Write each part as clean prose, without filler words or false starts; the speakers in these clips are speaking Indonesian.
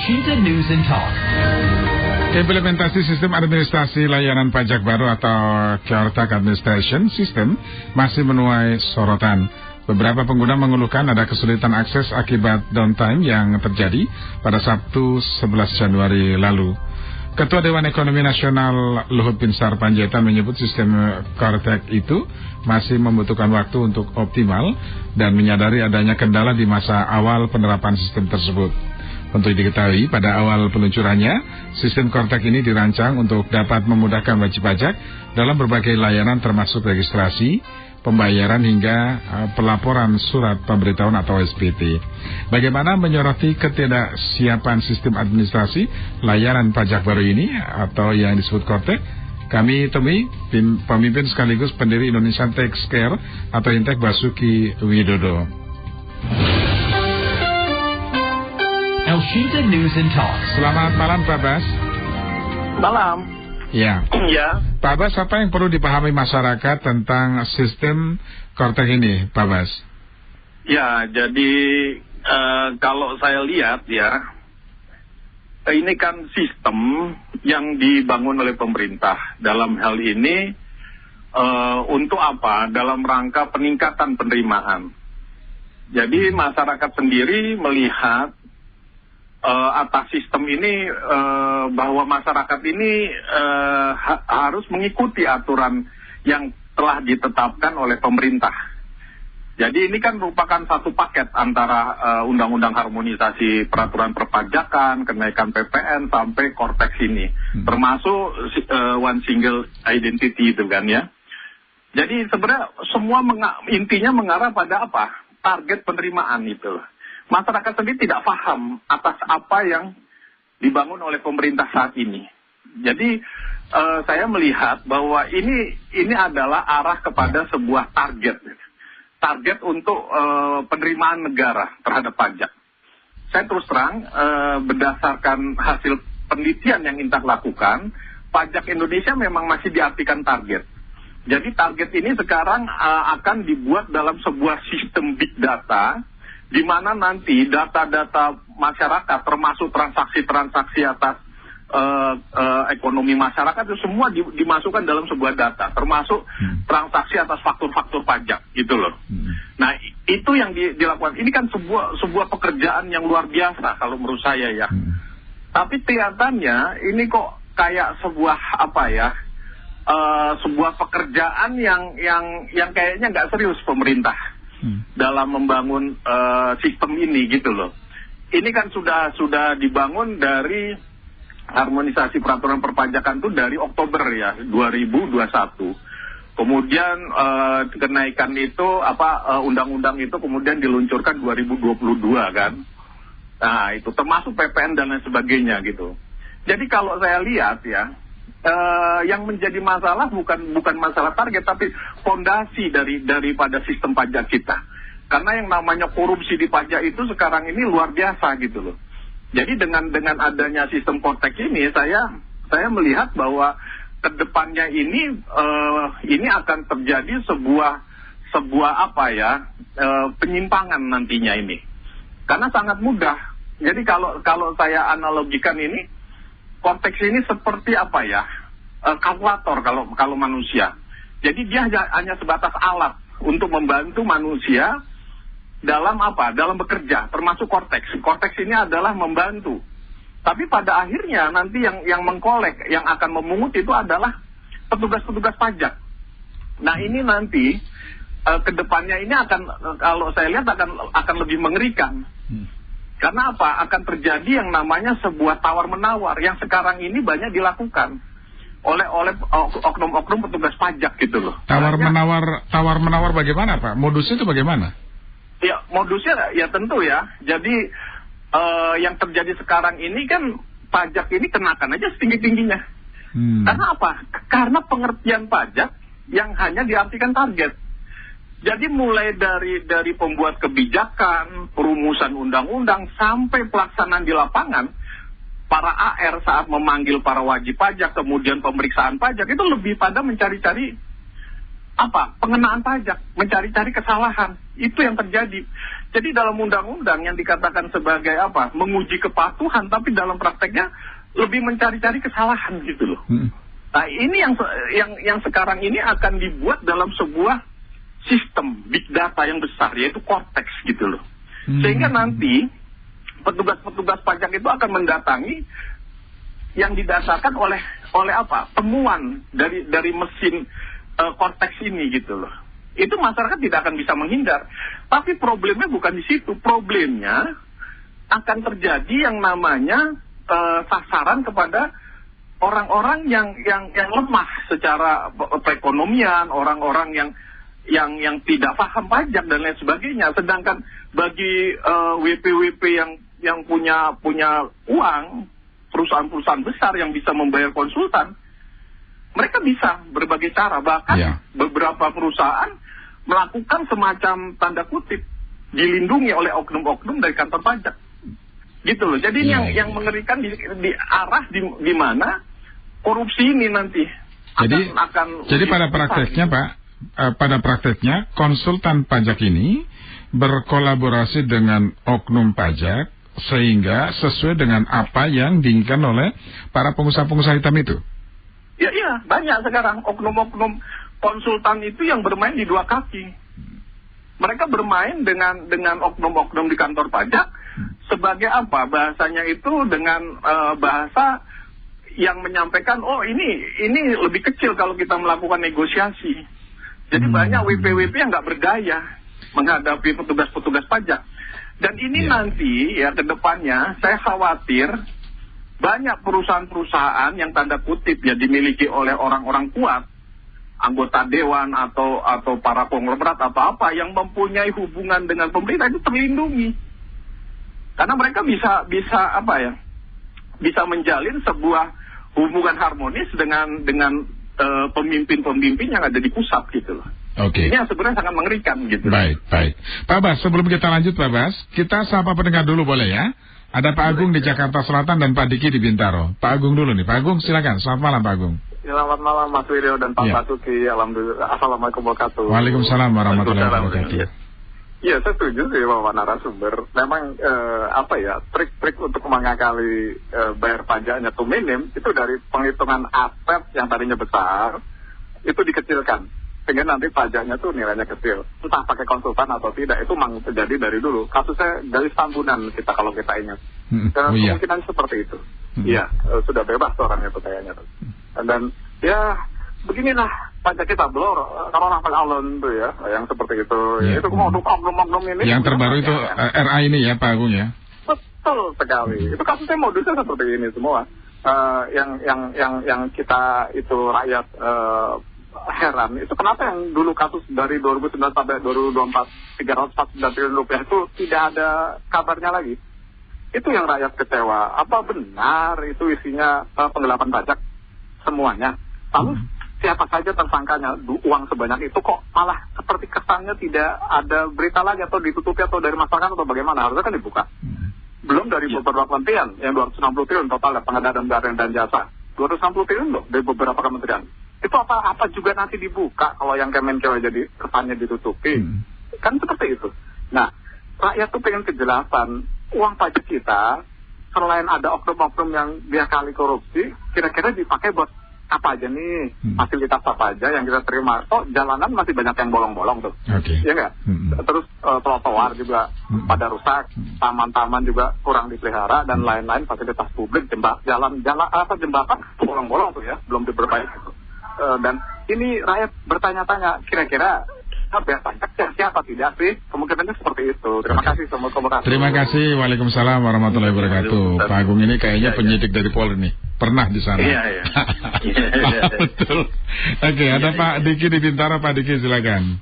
Elshinta News and Talk. Implementasi sistem administrasi layanan pajak baru atau Kortek Administration System masih menuai sorotan. Beberapa pengguna mengeluhkan ada kesulitan akses akibat downtime yang terjadi pada Sabtu 11 Januari lalu. Ketua Dewan Ekonomi Nasional Luhut Binsar Panjaitan menyebut sistem Kortek itu masih membutuhkan waktu untuk optimal dan menyadari adanya kendala di masa awal penerapan sistem tersebut. Untuk diketahui, pada awal peluncurannya, sistem Kortek ini dirancang untuk dapat memudahkan wajib pajak dalam berbagai layanan termasuk registrasi, pembayaran hingga pelaporan surat pemberitahuan atau SPT. Bagaimana menyoroti ketidaksiapan sistem administrasi layanan pajak baru ini atau yang disebut Kortek? Kami temui pemimpin sekaligus pendiri Indonesian Tax Care atau Intek Basuki Widodo. Elshinta News and Talk. Selamat malam Pak Bas. Malam. Ya. Ya. Pak Bas, apa yang perlu dipahami masyarakat tentang sistem Kortek ini, Pak Bas? Ya, jadi kalau saya lihat ya, ini kan sistem yang dibangun oleh pemerintah. Dalam hal ini untuk apa? Dalam rangka peningkatan penerimaan. Jadi masyarakat sendiri melihat atas sistem ini bahwa masyarakat ini harus mengikuti aturan yang telah ditetapkan oleh pemerintah. Jadi ini kan merupakan satu paket antara undang-undang harmonisasi peraturan perpajakan, kenaikan PPN sampai Kortek ini, termasuk one single identity itu kan ya. Jadi sebenarnya semua intinya mengarah pada apa? Target penerimaan itu. Masyarakat sendiri tidak paham atas apa yang dibangun oleh pemerintah saat ini. Jadi saya melihat bahwa ini adalah arah kepada sebuah target untuk penerimaan negara terhadap pajak. Saya terus terang berdasarkan hasil penelitian yang Intak lakukan, pajak Indonesia memang masih diartikan target. Jadi target ini sekarang akan dibuat dalam sebuah sistem big data, di mana nanti data-data masyarakat termasuk transaksi-transaksi atas ekonomi masyarakat itu semua dimasukkan dalam sebuah data, termasuk transaksi atas faktur-faktur pajak gitu loh. Nah itu yang dilakukan. Ini kan sebuah pekerjaan yang luar biasa kalau menurut saya ya. Tapi kelihatannya ini kok kayak sebuah sebuah pekerjaan yang kayaknya nggak serius pemerintah dalam membangun sistem ini gitu loh. Ini kan sudah dibangun dari harmonisasi peraturan perpajakan itu dari Oktober ya 2021. Kemudian kenaikan itu undang-undang itu kemudian diluncurkan 2022 kan. Nah itu termasuk PPN dan lain sebagainya gitu. Jadi kalau saya lihat ya, yang menjadi masalah bukan masalah target tapi fondasi daripada sistem pajak kita. Karena yang namanya korupsi di pajak itu sekarang ini luar biasa gitu loh. Jadi dengan adanya sistem Kortek ini saya melihat bahwa kedepannya ini akan terjadi sebuah penyimpangan nantinya ini. Karena sangat mudah. Jadi kalau saya analogikan ini, Kortek ini seperti kalkulator kalau manusia. Jadi dia hanya sebatas alat untuk membantu manusia dalam bekerja, termasuk Kortek. Kortek ini adalah membantu. Tapi pada akhirnya nanti yang mengkolek, yang akan memungut itu adalah petugas-petugas pajak. Nah ini nanti kedepannya ini kalau saya lihat akan lebih mengerikan. Karena Akan terjadi yang namanya sebuah tawar-menawar yang sekarang ini banyak dilakukan oleh oknum-oknum petugas pajak gitu loh. Tawar-menawar bagaimana Pak? Modusnya itu bagaimana? Ya modusnya ya tentu ya. Jadi yang terjadi sekarang ini kan pajak ini kenakan aja setinggi-tingginya. Karena Karena pengertian pajak yang hanya diartikan target. Jadi mulai dari pembuat kebijakan, perumusan undang-undang, sampai pelaksanaan di lapangan, para AR saat memanggil para wajib pajak, kemudian pemeriksaan pajak, itu lebih pada mencari-cari pengenaan pajak, mencari-cari kesalahan. Itu yang terjadi. Jadi dalam undang-undang yang dikatakan sebagai menguji kepatuhan, tapi dalam prakteknya lebih mencari-cari kesalahan gitu loh. Nah, ini yang sekarang ini akan dibuat dalam sebuah sistem big data yang besar, yaitu Cortex gitu loh. Sehingga nanti petugas-petugas pajak itu akan mendatangi yang didasarkan oleh temuan dari mesin Cortex ini gitu loh. Itu masyarakat tidak akan bisa menghindar. Tapi problemnya bukan di situ. Problemnya akan terjadi yang namanya sasaran kepada orang-orang yang lemah secara perekonomian, orang-orang yang tidak paham pajak dan lain sebagainya. Sedangkan bagi WP-WP yang punya uang, perusahaan-perusahaan besar yang bisa membayar konsultan, mereka bisa berbagai cara. Bahkan beberapa perusahaan melakukan semacam tanda kutip dilindungi oleh oknum-oknum dari kantor pajak. Gitu loh. Jadi yang mengerikan di arah di mana korupsi ini nanti akan jadi pada prakteknya Pak, pada prakteknya konsultan pajak ini berkolaborasi dengan oknum pajak sehingga sesuai dengan apa yang diinginkan oleh para pengusaha-pengusaha hitam itu. Iya, banyak sekarang oknum-oknum konsultan itu yang bermain di dua kaki. Mereka bermain dengan oknum-oknum di kantor pajak sebagai bahasanya itu dengan bahasa yang menyampaikan, ini lebih kecil kalau kita melakukan negosiasi. Jadi banyak WP-WP yang nggak berdaya menghadapi petugas-petugas pajak. Dan ini nanti ke depannya saya khawatir banyak perusahaan-perusahaan yang tanda kutip dimiliki oleh orang-orang kuat, anggota dewan atau para konglomerat apa yang mempunyai hubungan dengan pemerintah itu terlindungi. Karena mereka bisa menjalin sebuah hubungan harmonis dengan pemimpin-pemimpin yang ada di pusat gitu loh. Oke. Ini yang sebenarnya sangat mengerikan gitu. Baik. Pak Bas, sebelum kita lanjut Pak Bas, kita sapa pendengar dulu boleh ya? Ada Pak Agung di Jakarta Selatan dan Pak Diki di Bintaro. Pak Agung dulu nih. Pak Agung silakan. Selamat malam Pak Agung. Selamat malam Mas Wiryo dan Pak Basuki. Alhamdulillah. Assalamualaikum warahmatullahi wabarakatuh. Waalaikumsalam warahmatullahi wabarakatuh. Iya, saya setuju sih bahwa narasumber memang trik-trik untuk mengakali bayar pajaknya tuh minim itu dari penghitungan aset yang tadinya besar itu dikecilkan sehingga nanti pajaknya tuh nilainya kecil, entah pakai konsultan atau tidak. Itu memang terjadi dari dulu. Kasusnya garis tambunan kita kalau kita ingat. Dan kemungkinan seperti itu. Iya, sudah bebas orangnya tuh kayaknya tuh. Dan beginilah pajak kita blur kalau nampak alon tuh yang seperti itu. Itu oknum-oknum ini. Yang terbaru itu RA ini ya Pak Agung ya. Betul sekali. Itu kasusnya modusnya seperti ini semua. Yang kita itu rakyat heran itu kenapa yang dulu kasus dari 2019 sampai 2024 349 triliun rupiah itu tidak ada kabarnya lagi. Itu yang rakyat kecewa. Apa benar itu isinya penggelapan pajak semuanya? Lalu siapa saja tersangkanya? Uang sebanyak itu kok malah seperti kesannya tidak ada berita lagi atau ditutupi atau dari masyarakat atau bagaimana? Harusnya kan dibuka. Belum dari beberapa kementerian yang 260 triliun total pengadaan barang dan jasa. 260 triliun loh dari beberapa kementerian. Itu apa juga nanti dibuka kalau yang Kemenkeu jadi kesannya ditutupi. Kan seperti itu. Nah, rakyat tuh pengen kejelasan uang pajak kita selain ada oknum-oknum yang diakali korupsi, kira-kira dipakai buat apa aja nih, fasilitas apa aja yang kita terima. Jalanan masih banyak yang bolong-bolong tuh. Iya nggak? Terus trotoar juga pada rusak, taman-taman juga kurang dipelihara dan lain-lain, fasilitas publik, jembatan bolong-bolong tuh belum diperbaiki. Dan ini rakyat bertanya-tanya, kira-kira bayar pajak siapa tidak sih? Kemungkinannya seperti itu. Terima kasih semua komunikasi. Terima kasih. Waalaikumsalam warahmatullahi wabarakatuh. Pak Agung ini kayaknya penyidik dari Polri nih. Pernah di sana. Iya. Betul. Oke, ada Pak Diki di Bintaro. Pak Diki silakan.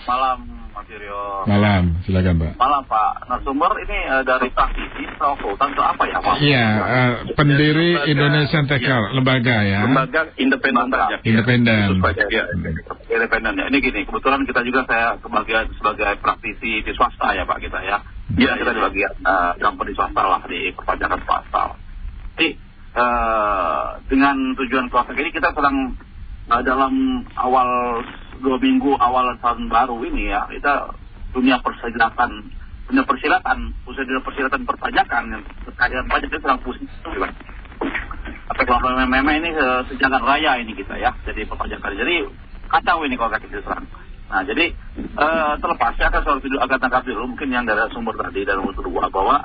Malam Mas Wiryo. Malam, silakan Pak. Malam Pak. Narasumber ini dari praktisi konsultan itu apa ya Pak? Iya, pendiri Indonesian Taker, lembaga ya. Lembaga independen pajak. Independen. Independen ya. Ini gini, kebetulan kita juga saya sebagai praktisi di swasta ya Pak kita ya. Iya, kita di bagian company swasta lah di perpajakan swasta. Jadi dengan tujuan Cortex ini kita sedang dalam awal 2 minggu awal tahun baru ini ya, kita dunia persilatan, khususnya persilatan perpajakan yang terkait dengan pajak itu sedang pusing. Apa kalau meme ini sejagat raya ini kita ya, jadi perpajakan. Jadi kacau ini kalau kita serang. Nah jadi terlepas saya akan soal video agak tangkap dulu mungkin yang dari sumber tadi dari nomor 2 bahwa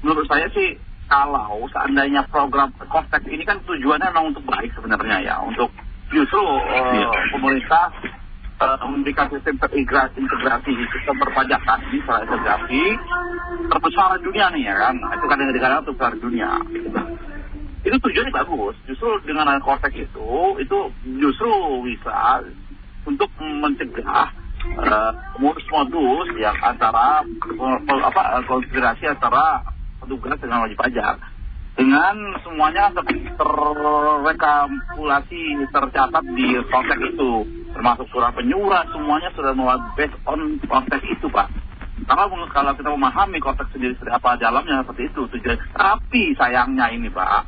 menurut saya sih kalau seandainya program Konteks ini kan tujuannya memang untuk baik sebenarnya ya, untuk justru pemerintah memberikan sistem integrasi sistem perpajakan ini salah integrasi terbesar dunia nih ya kan, itu kan yang dikatakan terbesar dunia. Itu tujuannya bagus, justru dengan Konteks itu justru bisa untuk mencegah modus-modus yang antara konspirasi antara petugas dengan wajib pajak, dengan semuanya terrekamulasi tercatat di konteks itu, termasuk surat penyurat, semuanya sudah based on konteks itu Pak. Karena kalau kita memahami konteks sendiri seperti apa dalamnya seperti itu tujuan. Tapi sayangnya ini Pak,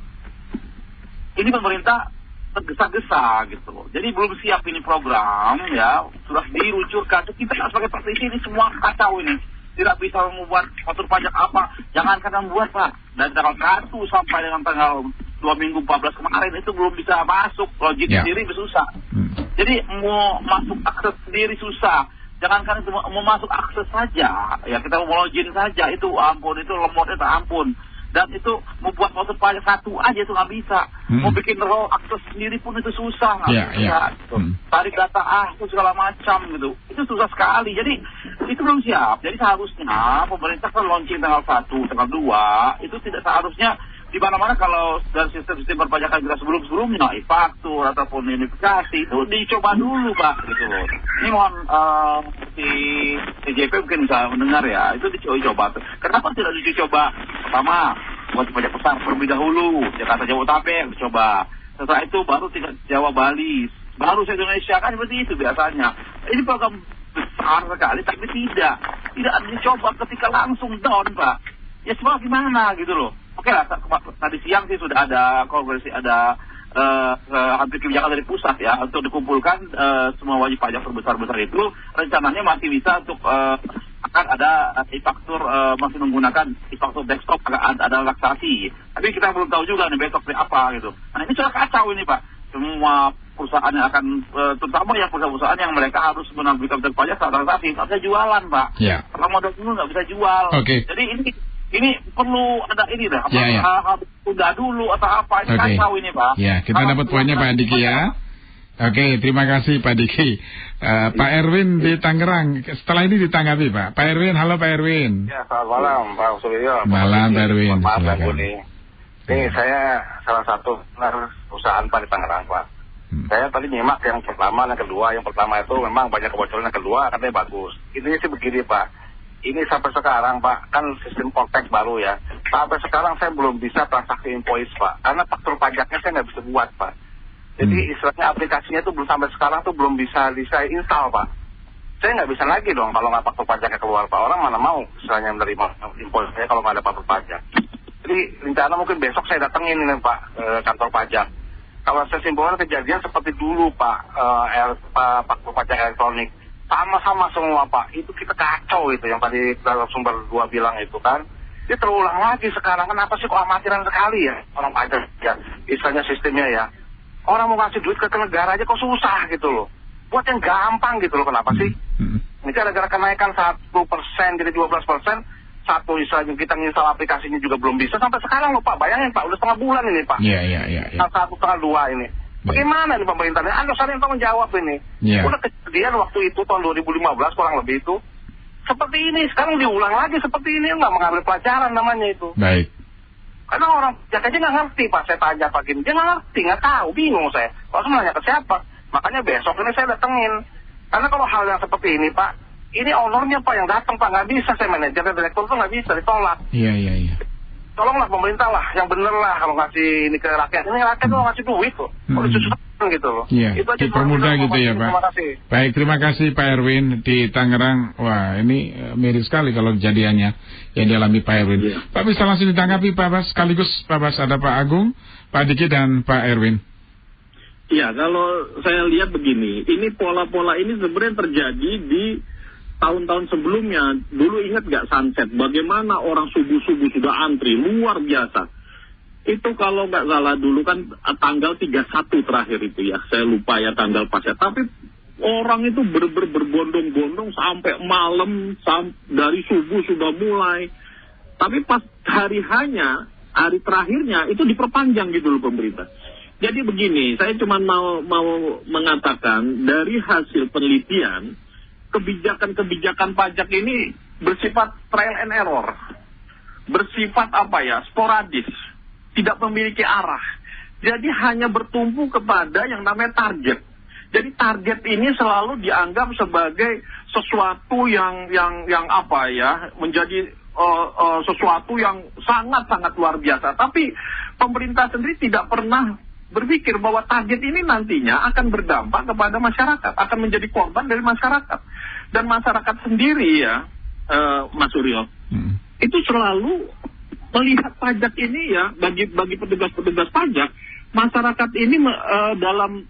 ini pemerintah tergesa-gesa gitu loh. Jadi belum siap ini program ya, sudah diluncurkan. Kita sebagai praktisi ini semua kacau ini. Tidak bisa membuat faktur pajak apa, jangankan membuat Pak. Dari tanggal 1 sampai dengan tanggal 2 minggu 14 kemarin itu belum bisa masuk. Login sendiri susah. Jadi mau masuk akses sendiri susah. Jangankan itu mau masuk akses saja, ya kita mau login saja itu ampun, itu lemotnya tak ampun. Dan itu membuat faktur pajak satu aja itu nggak bisa. Mau bikin role akses sendiri pun itu susah, nggak bisa. Gitu. Tarik data itu segala macam gitu. Itu susah sekali. Jadi itu belum siap. Jadi seharusnya pemerintah kan launching tanggal 1, tanggal 2 itu tidak seharusnya di mana-mana kalau dari sistem perpajakan kita sebelum-sebelumnya e-faktur ataupun unifikasi itu dicoba dulu Pak gitu loh. Ini mohon si CJP mungkin bisa mendengar ya, itu dicoba. Kenapa tidak dicoba pertama wajib pajak besar terlebih dahulu, Jakarta Jabodetabek dicoba. Setelah itu baru Jawa Bali, baru se-Indonesia kan seperti itu biasanya. Ini program besar sekali tapi tidak dicoba ketika langsung down Pak. Ya semua gimana gitu loh. Oke lah, tadi siang sih sudah ada kongres, ada hampir kebijakan dari pusat ya untuk dikumpulkan semua wajib pajak terbesar itu. Rencananya masih bisa untuk akan ada e-faktur, masih menggunakan e-faktur desktop, akan ada relaksasi. Tapi kita belum tahu juga nih besok seperti apa gitu. Nah ini sudah kacau ini Pak. Semua perusahaan yang akan, terutama yang perusahaan yang mereka harus menampilkan pajak saat transaksi, nggak bisa jualan Pak. Karena modal dulu nggak bisa jual. Jadi ini perlu ada ini dah, udah dulu atau apa, ini kacau ini Pak. Ya, kita dapat poinnya Pak Diki ya. Oke, terima kasih Pak Diki. Pak Erwin di Tangerang, setelah ini ditanggapi Pak. Pak Erwin, halo Pak Erwin. Ya, selamat malam Pak Suryo. Malam Pak Erwin. Maaf Pak Budi. Ini saya salah satu perusahaan Pak di Tangerang Pak. Saya tadi nyimak yang pertama dan kedua. Yang pertama itu memang banyak kebocoran, yang kedua katanya bagus. Intinya sih begini Pak. Ini sampai sekarang Pak, kan sistem Konteks baru ya. Sampai sekarang saya belum bisa transaksi invoice Pak, karena faktur pajaknya saya nggak bisa buat Pak. Jadi istilahnya aplikasinya itu belum sampai sekarang tuh belum bisa install Pak. Saya nggak bisa lagi dong kalau nggak faktur pajaknya keluar Pak. Orang mana mau istilahnya menerima invoice saya kalau nggak ada faktur pajak. Jadi rencana mungkin besok saya datengin ini Pak kantor pajak. Kalau saya simpulkan kejadian seperti dulu Pak, faktur pajak elektronik. Sama-sama semua Pak, itu kita kacau itu yang tadi sumber 2 bilang itu kan. Dia terulang lagi sekarang, kenapa sih kok amatiran sekali ya orang pajak ya, istilahnya sistemnya ya. Orang mau ngasih duit ke negara aja kok susah gitu loh. Buat yang gampang gitu loh, kenapa sih? Ini gara-gara kenaikan 1% jadi 12%, satu istilahnya kita nginstal aplikasinya juga belum bisa, sampai sekarang loh Pak, bayangin Pak, udah setengah bulan ini Pak. Iya. 1, setengah 2 ini. Bagaimana nih pemerintahnya? Anda saling tanggung jawab ini. Udah kejadian waktu itu tahun 2015 kurang lebih itu seperti ini, sekarang diulang lagi seperti ini, nggak mengambil pelajaran namanya itu. Baik. Karena orang pajak aja nggak ngerti Pak, saya tanya Pak gini, dia nggak ngerti, nggak tahu, bingung saya. Langsung nanya ke siapa? Makanya besok ini saya datengin. Karena kalau hal yang seperti ini Pak, ini ownernya Pak yang datang Pak, nggak bisa saya manajer dan direktur tuh nggak bisa ditolak. Iya. Tolonglah pemerintah lah, yang bener lah kalau ngasih ini ke rakyat. Ini rakyat tuh ngasih duit kok. Kalau disusahkan gitu loh. Iya, dipermudah gitu ya Pak. Terima kasih. Baik, terima kasih Pak Erwin di Tangerang. Wah, ini miris sekali kalau kejadiannya yang dialami Pak Erwin. Pak bisa langsung ditanggapi Pak Bas, sekaligus Pak Bas ada Pak Agung, Pak Diki dan Pak Erwin. Ya, kalau saya lihat begini, ini pola-pola ini sebenarnya terjadi di tahun-tahun sebelumnya. Dulu ingat nggak sunset? Bagaimana orang subuh-subuh sudah antri, luar biasa. Itu kalau nggak salah dulu kan tanggal 31 terakhir itu ya. Saya lupa ya tanggal pasnya. Tapi orang itu berbondong-bondong sampai malam, dari subuh sudah mulai. Tapi pas hari terakhirnya itu diperpanjang gitu loh pemerintah. Jadi begini, saya cuma mau mengatakan dari hasil penelitian, kebijakan-kebijakan pajak ini bersifat trial and error, bersifat sporadis, tidak memiliki arah. Jadi hanya bertumpu kepada yang namanya target. Jadi target ini selalu dianggap sebagai sesuatu yang menjadi sesuatu yang sangat-sangat luar biasa. Tapi pemerintah sendiri tidak pernah berpikir bahwa target ini nantinya akan berdampak kepada masyarakat, akan menjadi korban dari masyarakat. Dan masyarakat sendiri ya, Mas Suryo, itu selalu melihat pajak ini ya, bagi petugas-petugas pajak, masyarakat ini dalam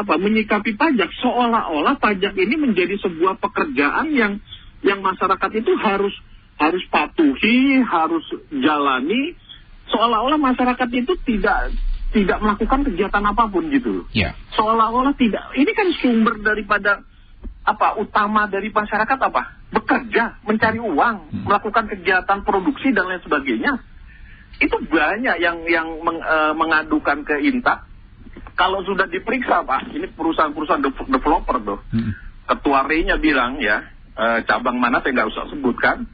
menyikapi pajak, seolah-olah pajak ini menjadi sebuah pekerjaan yang masyarakat itu harus patuhi, harus jalani, seolah-olah masyarakat itu tidak melakukan kegiatan apapun gitu. Yeah. Seolah-olah tidak. Ini kan sumber daripada utama dari masyarakat bekerja, mencari uang, melakukan kegiatan produksi dan lain sebagainya. Itu banyak yang mengadukan ke Intak. Kalau sudah diperiksa Pak, ini perusahaan-perusahaan developer tuh. Ketua RE-nya bilang ya, cabang mana saya nggak usah sebutkan.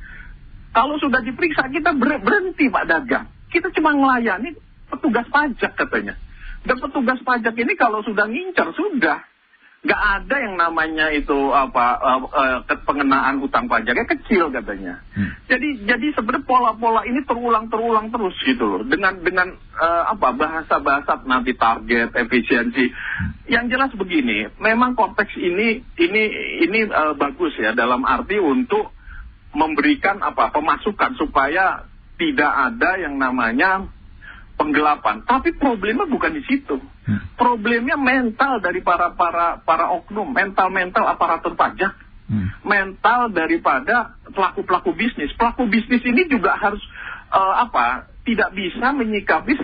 Kalau sudah diperiksa kita berhenti Pak dagang. Kita cuma melayani petugas pajak katanya. Dan petugas pajak ini kalau sudah ngincar sudah nggak ada yang namanya itu pengenaan utang pajaknya kecil katanya. Jadi sebenarnya pola-pola ini terulang terus gitu loh. Dengan bahasa-bahasa nanti target, efisiensi. Yang jelas begini, memang konteks ini bagus ya dalam arti untuk memberikan pemasukan supaya tidak ada yang namanya penggelapan. Tapi problemnya bukan di situ. Problemnya mental dari para oknum, mental aparatur pajak, mental daripada pelaku bisnis. Pelaku bisnis ini juga harus tidak bisa menyikapi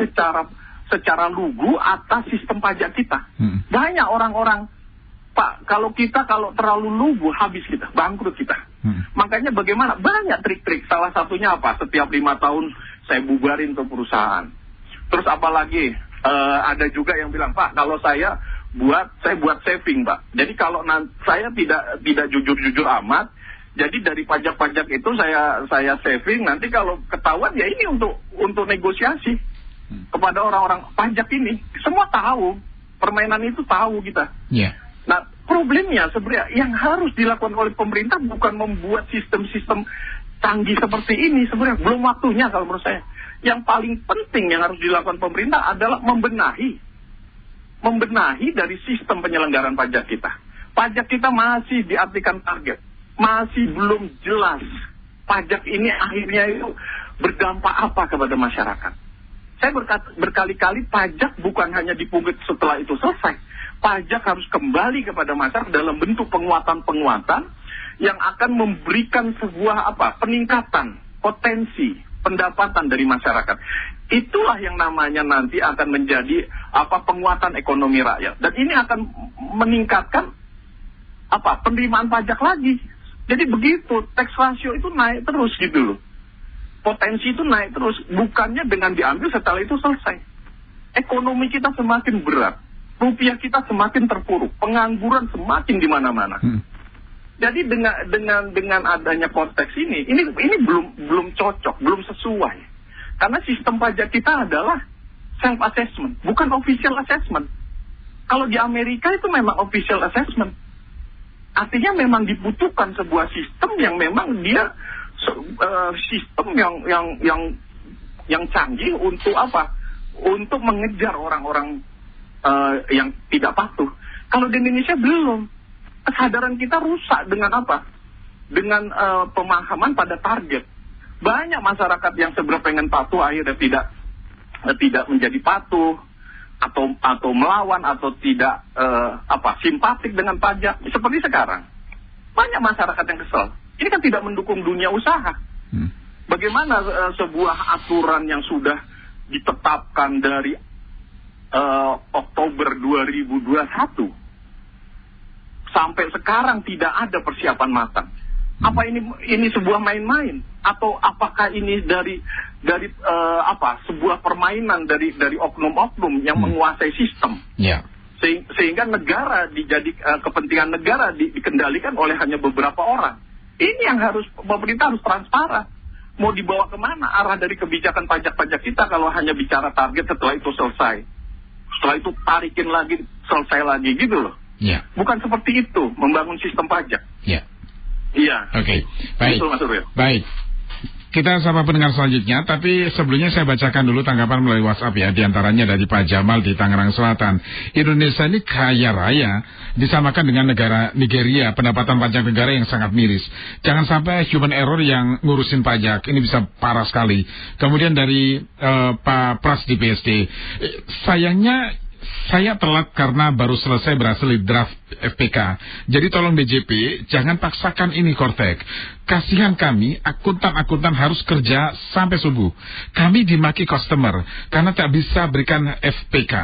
secara lugu atas sistem pajak kita. Banyak orang-orang, Pak, kalau terlalu lugu habis kita, bangkrut kita. Makanya bagaimana? Banyak trik-trik. Salah satunya setiap 5 tahun saya bubarin tuh perusahaan. Terus apalagi ada juga yang bilang, Pak, kalau saya buat saving, Pak. Jadi kalau saya tidak jujur amat, jadi dari pajak-pajak itu saya saving. Nanti kalau ketahuan ya ini untuk negosiasi kepada orang-orang pajak ini. Semua tahu, permainan itu tahu kita. Yeah. Nah, problemnya sebenarnya yang harus dilakukan oleh pemerintah bukan membuat sistem-sistem canggih seperti ini. Sebenarnya belum waktunya kalau menurut saya. Yang paling penting yang harus dilakukan pemerintah adalah membenahi dari sistem penyelenggaraan pajak kita. Pajak kita masih diartikan target, masih belum jelas pajak ini akhirnya itu berdampak apa kepada masyarakat. Saya berkali-kali pajak bukan hanya dipungut setelah itu selesai. Pajak harus kembali kepada masyarakat dalam bentuk penguatan yang akan memberikan sebuah peningkatan potensi pendapatan dari masyarakat. Itulah yang namanya nanti akan menjadi penguatan ekonomi rakyat. Dan ini akan meningkatkan penerimaan pajak lagi. Jadi begitu, tax ratio itu naik terus gitu loh. Potensi itu naik terus, bukannya dengan diambil setelah itu selesai. Ekonomi kita semakin berat, rupiah kita semakin terpuruk, pengangguran semakin di mana-mana. Jadi dengan adanya konteks ini belum cocok, belum sesuai. Karena sistem pajak kita adalah self assessment, bukan official assessment. Kalau di Amerika itu memang official assessment. Artinya memang dibutuhkan sebuah sistem yang memang dia sistem yang canggih untuk Untuk mengejar orang-orang yang tidak patuh. Kalau di Indonesia belum. Kesadaran kita rusak dengan dengan pemahaman pada target. Banyak masyarakat yang sebenarnya pengen patuh akhirnya tidak menjadi patuh. atau melawan atau tidak simpatik dengan pajak seperti sekarang. Banyak masyarakat yang kesel. Ini kan tidak mendukung dunia usaha. Bagaimana sebuah aturan yang sudah ditetapkan dari Oktober 2021 sampai sekarang tidak ada persiapan matang? Apa ini sebuah main-main atau apakah ini dari sebuah permainan dari oknum-oknum yang menguasai sistem? Sehingga negara kepentingan negara dikendalikan oleh hanya beberapa orang. Ini yang pemerintah harus transparan. Mau dibawa kemana arah dari kebijakan pajak-pajak kita kalau hanya bicara target setelah itu selesai. Setelah itu tarikin lagi, selesai lagi gitu loh. Bukan seperti itu membangun sistem pajak. Iya. Oke, baik. Itu, Mas Suryo. Baik. Kita sapa pendengar selanjutnya, tapi sebelumnya saya bacakan dulu tanggapan melalui WhatsApp ya, diantaranya dari Pak Jamal di Tangerang Selatan. Indonesia ini kaya raya, disamakan dengan negara Nigeria, pendapatan pajak negara yang sangat miris. Jangan sampai human error yang ngurusin pajak, ini bisa parah sekali. Kemudian dari Pak Pras di PSD, sayangnya saya telat karena baru selesai berhasil di draft FPK. Jadi tolong DJP, jangan paksakan ini Kortek. Kasihan kami, akuntan-akuntan harus kerja sampai subuh. Kami dimaki customer karena tak bisa berikan FPK.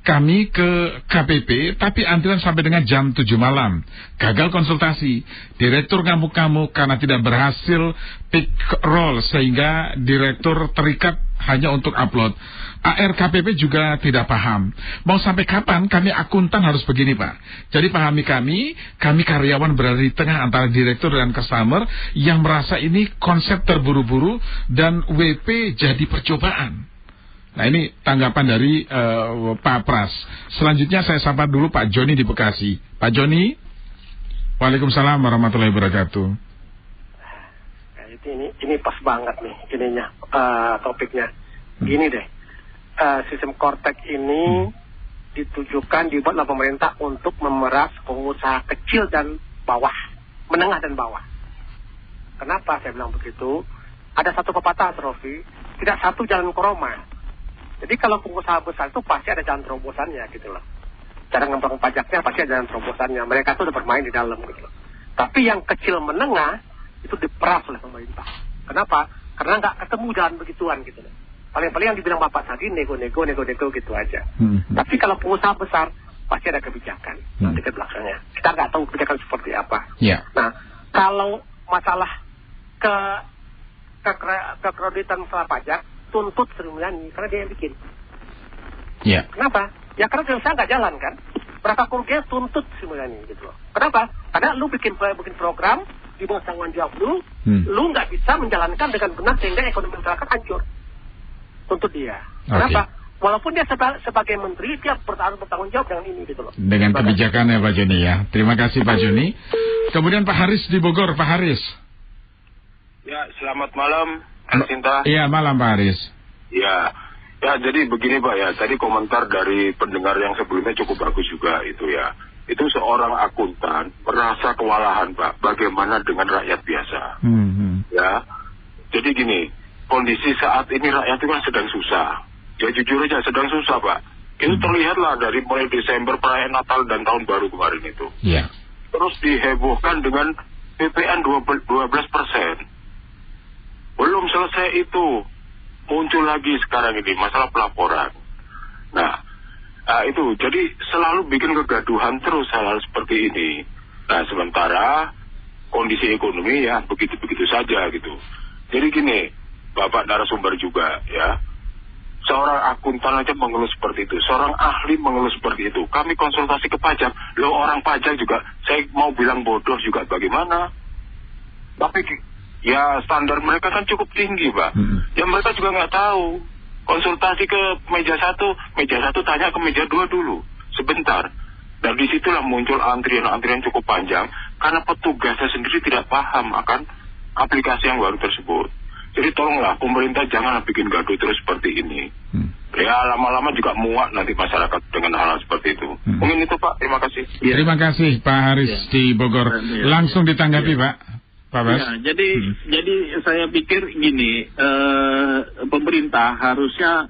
Kami ke KPP, tapi antrian sampai dengan jam 7 malam. Gagal konsultasi. Direktur ngamuk-ngamuk karena tidak berhasil pick roll, sehingga direktur terikat hanya untuk upload. ARKPP juga tidak paham. Mau sampai kapan kami akuntan harus begini, Pak? Jadi pahami kami karyawan berada di tengah antara direktur dan customer yang merasa ini konsep terburu-buru dan WP jadi percobaan. Nah, ini tanggapan dari Pak Pras. Selanjutnya saya sapa dulu Pak Joni di Bekasi. Pak Joni, Waalaikumsalam warahmatullahi wabarakatuh. Ini pas banget nih ininya, topiknya. Gini deh, sistem Kortek ini ditujukan, dibuat oleh pemerintah untuk memeras pengusaha kecil dan bawah, menengah dan bawah. Kenapa saya bilang begitu? Ada satu pepatah, Trofi, tidak satu jalan ke Roma. Jadi kalau pengusaha besar itu pasti ada jalan terobosannya gitu loh. Cara ngembang pajaknya pasti ada jalan terobosannya. Mereka tuh udah bermain di dalam gitu loh. Tapi yang kecil menengah itu diperas oleh pemerintah. Kenapa? Karena nggak ketemu jalan begituan gitu loh. Paling-paling yang dibilang Bapak tadi nego-nego gitu aja. Tapi kalau pengusaha besar pasti ada kebijakan nanti ke belakangnya. Kita nggak tahu kebijakan seperti apa. Nah, kalau masalah kekreditan masalah pajak, tuntut Sri Mulyani karena dia yang bikin. Kenapa? Ya karena usaha nggak jalan kan. Berapa kerugian tuntut Sri Mulyani gitu loh. Kenapa? Karena lu bikin program di bawah tanggung jawab lu nggak bisa menjalankan dengan benar sehingga ekonomi masyarakat hancur. Tuntut dia. Kenapa? Walaupun dia sebagai menteri, dia bertanggung jawab dengan ini gitu loh. Dengan kebijakan ya Pak Joni ya. Terima kasih Pak Joni. Kemudian Pak Haris di Bogor, Pak Haris. Ya, selamat malam, Sinta. Iya, malam Pak Haris. Ya, jadi begini Pak ya, tadi komentar dari pendengar yang sebelumnya cukup bagus juga itu ya. Itu seorang akuntan merasa kewalahan Pak, bagaimana dengan rakyat biasa. Ya, jadi gini, kondisi saat ini rakyat itu kan sedang susah. Ya jujur aja sedang susah Pak. Itu terlihatlah dari mulai Desember perayaan Natal dan Tahun Baru kemarin itu. Terus dihebohkan dengan PPN 12%. Belum selesai itu, muncul lagi sekarang ini masalah pelaporan. Nah, itu jadi selalu bikin kegaduhan terus hal-hal seperti ini. Nah, sementara kondisi ekonomi ya begitu-begitu saja gitu. Jadi gini, Bapak narasumber juga ya, seorang akuntan aja mengeluh seperti itu, seorang ahli mengeluh seperti itu. Kami konsultasi ke pajak, lo orang pajak juga, saya mau bilang bodoh juga bagaimana? Tapi ya standar mereka kan cukup tinggi Pak. Ya mereka juga nggak tahu. Konsultasi ke meja satu tanya ke meja 2 dulu, sebentar. Dan disitulah muncul antrian cukup panjang, karena petugasnya sendiri tidak paham akan aplikasi yang baru tersebut. Jadi tolonglah pemerintah jangan bikin gaduh terus seperti ini. Ya lama-lama juga muak nanti masyarakat dengan hal seperti itu. Mungkin itu Pak, terima kasih. Terima kasih Pak Haris di Bogor. Langsung ditanggapi Pak. Ya, jadi saya pikir gini, pemerintah harusnya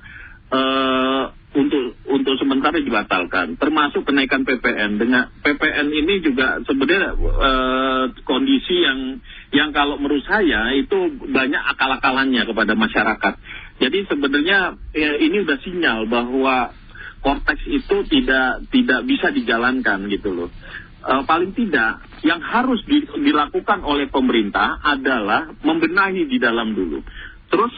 untuk sementara dibatalkan, termasuk kenaikan PPN. Dengan PPN ini juga sebenarnya kondisi yang kalau menurut saya itu banyak akal-akalannya kepada masyarakat. Jadi sebenarnya ini udah sinyal bahwa Cortex itu tidak bisa dijalankan gitu loh. Paling tidak yang harus dilakukan oleh pemerintah adalah membenahi di dalam dulu. Terus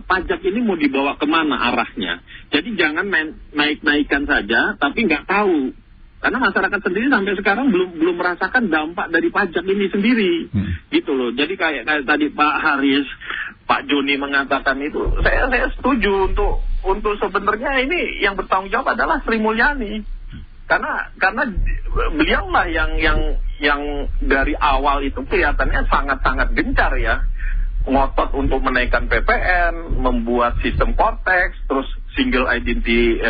pajak ini mau dibawa kemana arahnya? Jadi jangan naik-naikkan saja, tapi nggak tahu. Karena masyarakat sendiri sampai sekarang belum merasakan dampak dari pajak ini sendiri, gitu loh. Jadi kayak tadi Pak Haris, Pak Joni mengatakan itu, saya setuju untuk sebenarnya ini yang bertanggung jawab adalah Sri Mulyani. Karena beliaulah yang dari awal itu kelihatannya sangat-sangat gencar ya. Ngotot untuk menaikkan PPN, membuat sistem Cortex, terus single identity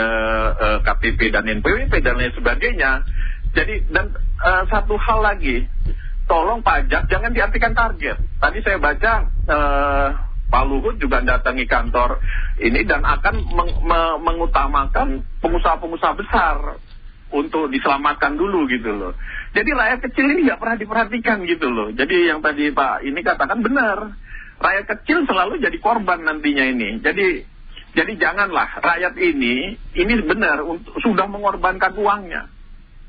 KTP dan NPWP dan lain sebagainya. Jadi dan satu hal lagi, tolong pajak jangan diartikan target. Tadi saya baca Pak Luhut juga datangi kantor ini dan akan mengutamakan pengusaha-pengusaha besar untuk diselamatkan dulu gitu loh. Jadi rakyat kecil ini nggak pernah diperhatikan gitu loh. Jadi yang tadi Pak ini katakan benar. Rakyat kecil selalu jadi korban nantinya ini. Jadi janganlah rakyat ini benar sudah mengorbankan uangnya.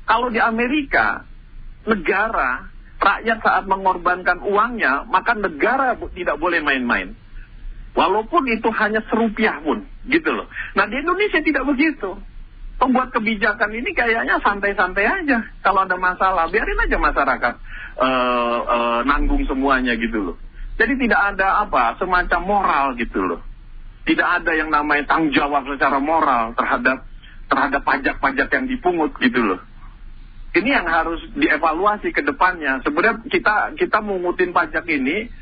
Kalau di Amerika, negara, rakyat saat mengorbankan uangnya, maka negara tidak boleh main-main. Walaupun itu hanya Rp1 pun, gitu loh. Nah di Indonesia tidak begitu. Pembuat kebijakan ini kayaknya santai-santai aja. Kalau ada masalah, biarin aja masyarakat nanggung semuanya gitu loh. Jadi tidak ada semacam moral gitu loh. Tidak ada yang namanya tanggung jawab secara moral terhadap pajak-pajak yang dipungut gitu loh. Ini yang harus dievaluasi ke depannya. Sebenarnya kita mengutin pajak ini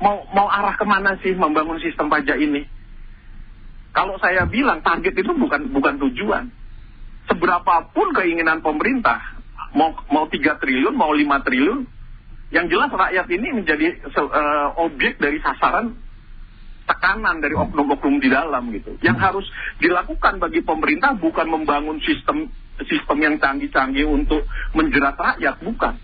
mau arah kemana sih membangun sistem pajak ini? Kalau saya bilang target itu bukan tujuan. Seberapapun keinginan pemerintah, mau 3 triliun, mau 5 triliun, yang jelas rakyat ini menjadi objek dari sasaran tekanan dari oknum-oknum di dalam gitu. Yang harus dilakukan bagi pemerintah bukan membangun sistem yang canggih-canggih untuk menjerat rakyat, bukan.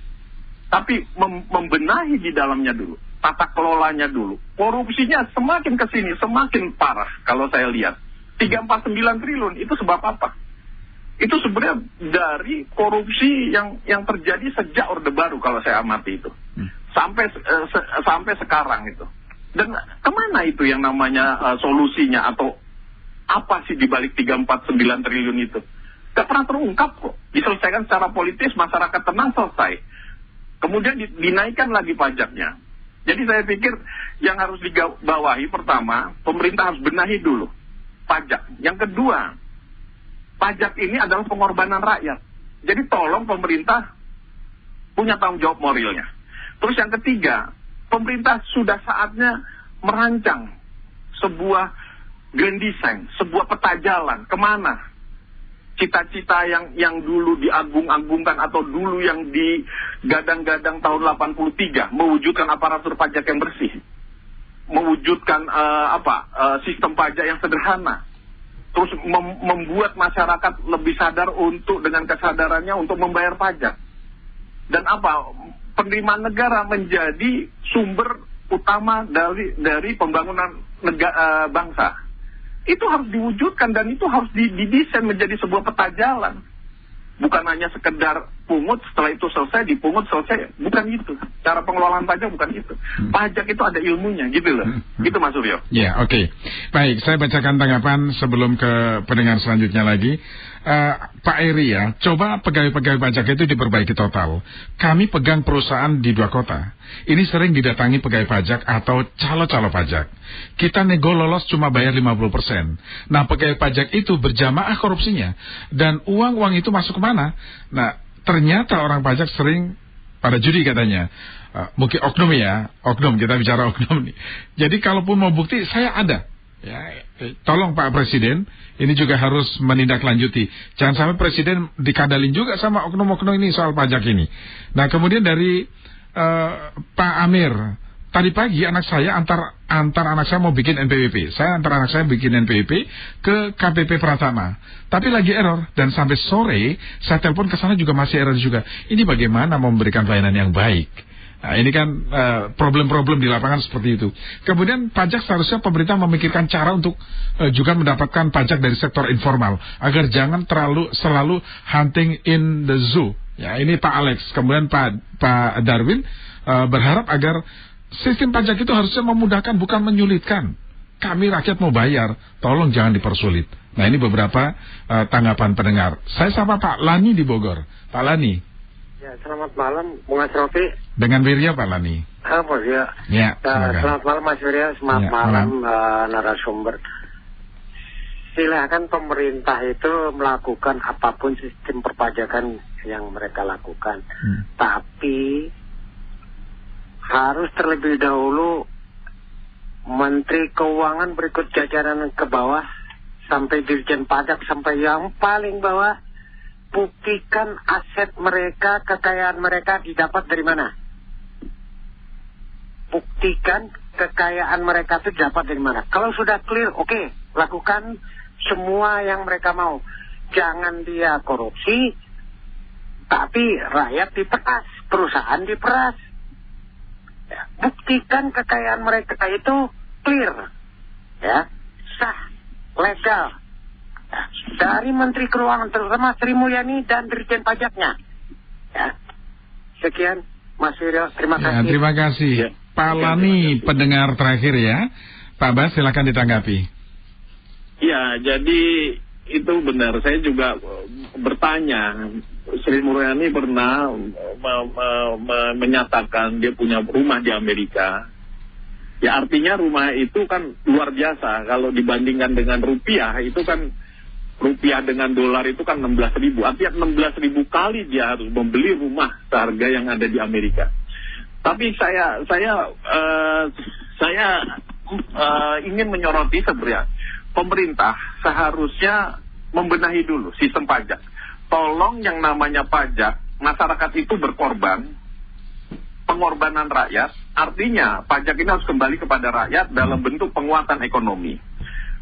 Tapi membenahi di dalamnya dulu, tata kelolanya dulu. Korupsinya semakin kesini semakin parah kalau saya lihat. 349 triliun itu sebab apa? Itu sebenarnya dari korupsi yang terjadi sejak Orde Baru kalau saya amati itu. Sampai sekarang itu. Dan kemana itu yang namanya solusinya atau apa sih dibalik 349 triliun itu? Gak pernah terungkap kok. Diselesaikan secara politis, masyarakat tenang, selesai. Kemudian dinaikkan lagi pajaknya. Jadi saya pikir yang harus dibawahi pertama, pemerintah harus benahi dulu pajak. Yang kedua, pajak ini adalah pengorbanan rakyat. Jadi tolong pemerintah punya tanggung jawab moralnya. Terus yang ketiga, pemerintah sudah saatnya merancang sebuah grand design, sebuah peta jalan. Kemana? Cita-cita yang dulu diagung-agungkan atau dulu yang digadang-gadang tahun 83, mewujudkan aparatur pajak yang bersih. Mewujudkan sistem pajak yang sederhana. Terus membuat masyarakat lebih sadar dengan kesadarannya untuk membayar pajak. Dan penerimaan negara menjadi sumber utama dari pembangunan bangsa. Itu harus diwujudkan dan itu harus didesain menjadi sebuah peta jalan. Bukan hanya sekedar pungut, setelah itu selesai, dipungut, selesai. Bukan itu. Cara pengelolaan pajak bukan itu. Pajak itu ada ilmunya, gitu loh. Gitu Mas Suryo. Ya, oke. Baik, saya bacakan tanggapan sebelum ke pendengar selanjutnya lagi. Pak Eri ya, coba pegawai-pegawai pajak itu diperbaiki total. Kami pegang perusahaan di 2 kota. Ini sering didatangi pegawai pajak atau calo-calo pajak. Kita nego lolos cuma bayar 50%. Nah, pegawai pajak itu berjamaah korupsinya. Dan uang-uang itu masuk kemana? Nah, ternyata orang pajak sering pada judi katanya. Mungkin oknum ya, oknum, kita bicara oknum nih. Jadi kalaupun mau bukti, saya ada. Ya, tolong Pak Presiden, ini juga harus menindaklanjuti. Jangan sampai Presiden dikadalin juga sama oknum-oknum ini soal pajak ini. Nah, kemudian dari Pak Amir, tadi pagi anak saya antar anak saya mau bikin NPWP. Saya antar anak saya bikin NPWP ke KPP Pratama. Tapi lagi error. Dan sampai sore saya telepon ke sana juga masih error juga. Ini bagaimana memberikan pelayanan yang baik? Nah, ini kan problem-problem di lapangan seperti itu. Kemudian pajak seharusnya pemerintah memikirkan cara untuk juga mendapatkan pajak dari sektor informal. Agar jangan selalu hunting in the zoo. Ya, ini Pak Alex. Kemudian Pak Darwin berharap agar sistem pajak itu harusnya memudahkan, bukan menyulitkan. Kami rakyat mau bayar, tolong jangan dipersulit. Nah, ini beberapa tanggapan pendengar. Saya sama Pak Lani di Bogor. Pak Lani. Ya, selamat malam, Bung Asrofi. Dengan Wirya, Pak Lani. Apa ya? Ya, selamat malam, Mas Wirya. Selamat malam, narasumber. Silakan pemerintah itu melakukan apapun sistem perpajakan yang mereka lakukan. Tapi harus terlebih dahulu Menteri Keuangan berikut jajaran ke bawah sampai Dirjen Pajak sampai yang paling bawah, buktikan aset mereka, kekayaan mereka didapat dari mana. Buktikan kekayaan mereka itu dapat dari mana. Kalau sudah clear, oke, lakukan semua yang mereka mau. Jangan dia korupsi, tapi rakyat diperas, perusahaan diperas. Ya, buktikan kekayaan mereka itu clear, ya, sah, legal. Ya, dari Menteri Keuangan terutama Sri Mulyani dan Dirjen Pajaknya. Ya, sekian Mas Wiryo, terima kasih. Terima kasih. Ya. Pak Lani, pendengar terakhir ya. Pak Bas, silakan ditanggapi. Ya, jadi itu benar. Saya juga bertanya. Sri Mulyani pernah menyatakan dia punya rumah di Amerika. Ya, artinya rumah itu kan luar biasa. Kalau dibandingkan dengan rupiah, itu kan rupiah dengan dolar itu kan 16.000. Artinya 16.000 kali dia harus membeli rumah seharga yang ada di Amerika. Tapi saya ingin menyoroti sebenarnya pemerintah seharusnya membenahi dulu sistem pajak. Tolong yang namanya pajak, masyarakat itu berkorban, pengorbanan rakyat, artinya pajak ini harus kembali kepada rakyat dalam bentuk penguatan ekonomi.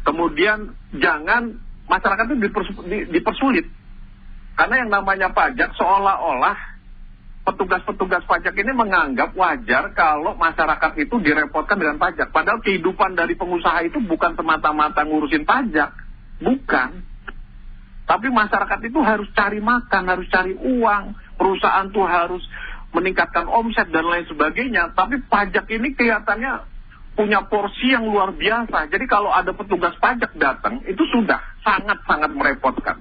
Kemudian jangan masyarakat itu dipersulit. Karena yang namanya pajak seolah-olah petugas-petugas pajak ini menganggap wajar kalau masyarakat itu direpotkan dengan pajak. Padahal kehidupan dari pengusaha itu bukan semata-mata ngurusin pajak. Bukan. Tapi masyarakat itu harus cari makan, harus cari uang. Perusahaan tuh harus meningkatkan omset dan lain sebagainya. Tapi pajak ini kelihatannya punya porsi yang luar biasa. Jadi kalau ada petugas pajak datang, itu sudah sangat-sangat merepotkan.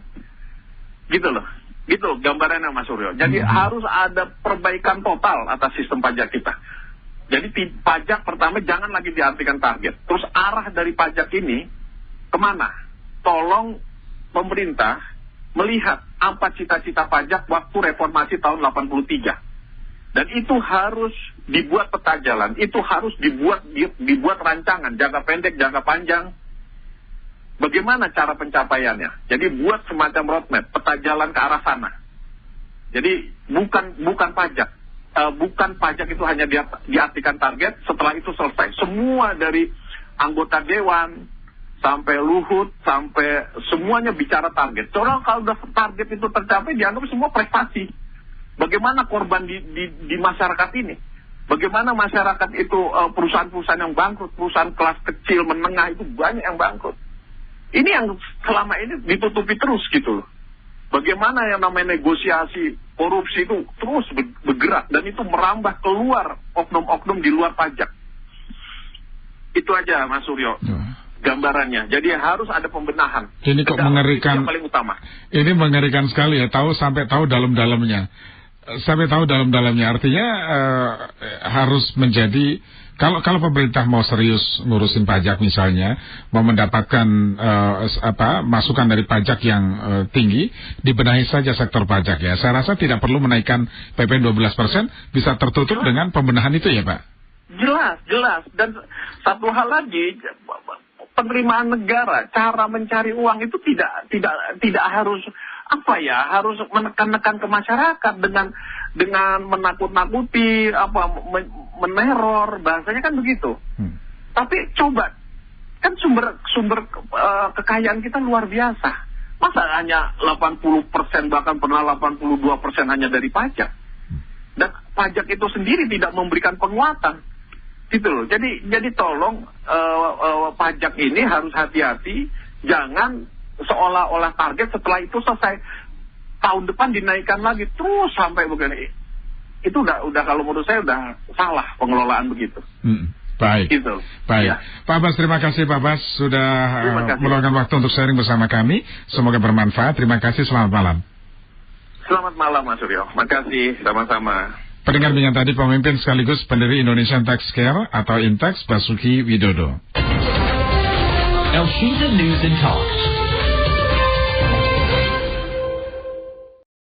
Gitu loh. Gitu gambarannya Mas Suryo. Jadi harus ada perbaikan total atas sistem pajak kita. Jadi pajak pertama jangan lagi diartikan target. Terus arah dari pajak ini kemana? Tolong pemerintah melihat apa cita-cita pajak waktu reformasi tahun 83. Dan itu harus dibuat peta jalan. Itu harus dibuat rancangan jangka pendek, jangka panjang. Bagaimana cara pencapaiannya? Jadi buat semacam roadmap, peta jalan ke arah sana. Jadi bukan pajak. Bukan pajak itu hanya diartikan target, setelah itu selesai. Semua dari anggota dewan, sampai Luhut, sampai semuanya bicara target. Soalnya kalau udah target itu tercapai, dianggap semua prestasi. Bagaimana korban di masyarakat ini? Bagaimana masyarakat itu, perusahaan-perusahaan yang bangkrut, perusahaan kelas kecil, menengah itu banyak yang bangkrut. Ini yang selama ini ditutupi terus gitu loh. Bagaimana yang namanya negosiasi korupsi itu terus bergerak dan itu merambah keluar oknum-oknum di luar pajak. Itu aja Mas Suryo gambarannya. Jadi harus ada pembenahan. Ini kok mengerikan. Yang paling utama. Ini mengerikan sekali ya, sampai tahu dalam-dalamnya. Sampai tahu dalam-dalamnya artinya harus menjadi. Kalau pemerintah mau serius ngurusin pajak misalnya, mau mendapatkan masukan dari pajak yang tinggi, dibenahi saja sektor pajak ya. Saya rasa tidak perlu menaikkan PPN 12%, bisa tertutup dengan pembenahan itu ya Pak? Jelas. Dan satu hal lagi, penerimaan negara, cara mencari uang itu tidak harus menekan-nekan ke masyarakat dengan menakut-nakuti meneror, bahasanya kan begitu. Tapi coba, kan sumber kekayaan kita luar biasa. Masa hanya 80% bahkan pernah 82% hanya dari pajak. Dan pajak itu sendiri tidak memberikan penguatan. Gitu loh. Jadi tolong pajak ini harus hati-hati, jangan seolah-olah target setelah itu selesai tahun depan dinaikkan lagi terus sampai begini. Itu udah kalau menurut saya udah salah pengelolaan begitu. Baik. Gitu. Baik. Ya. Pak Abbas, terima kasih Pak Abbas sudah meluangkan waktu untuk sharing bersama kami. Semoga bermanfaat. Terima kasih. Selamat malam. Selamat malam Mas Suryo. Makasih. Sama-sama. Pendengar dengan tadi pemimpin sekaligus pendiri Indonesian Tax Care atau Intax, Basuki Widodo. Elshinta News and Talk.